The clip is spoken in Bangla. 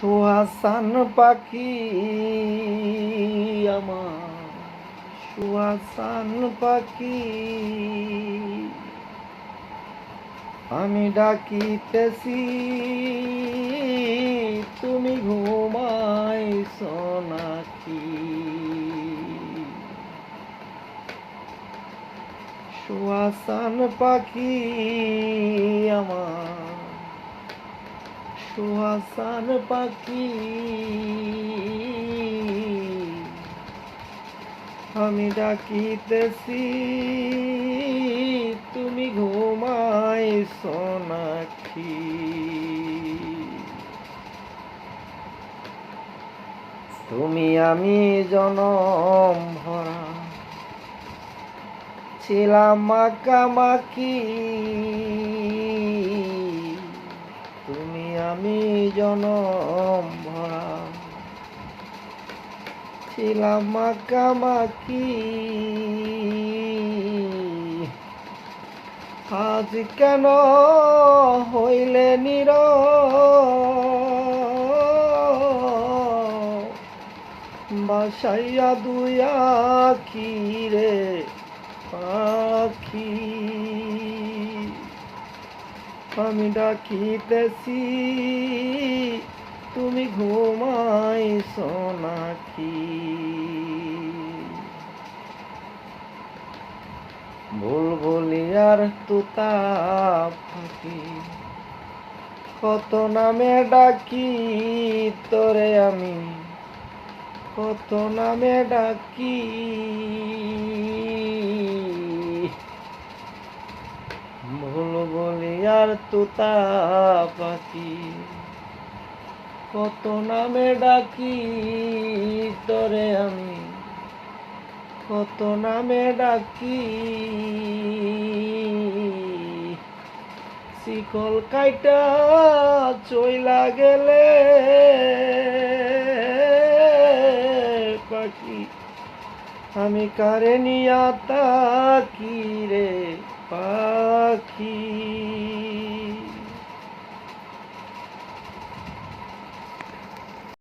সুহাসান পাখি আমার, সুহাসান পাখি আমি ডাকিতেছি, তুমি ঘুমাইছ নাকি? সুহাসান পাখি আমার, সুহাসান পাখি আমি ডাকিতেছি, তুমি ঘুমাইছ নাকি? তুমি আমি জনম ভরা ছিলাম মাখামাখি, তুমি আমি জনম ভরা ছিলাম মাখামাখি। আজ কেন হইলে নীরব, বাসাইয়া দুই আখি রে পাখি, আমি ডাকিতেছি, তুমি ঘুমাইছ নাকি? বুলবুলিয়ার তুতা পাখি কত নামে ডাকি তোরে আমি, কত নামে ডাকি। বুলবুলিয়ার তুতা পাখি কত নামে ডাকি তোরে আমি, কত নামে ডাকি। শিকল কাইটা চইলা গেলে পাখি আমি কারে নিয়া তাকি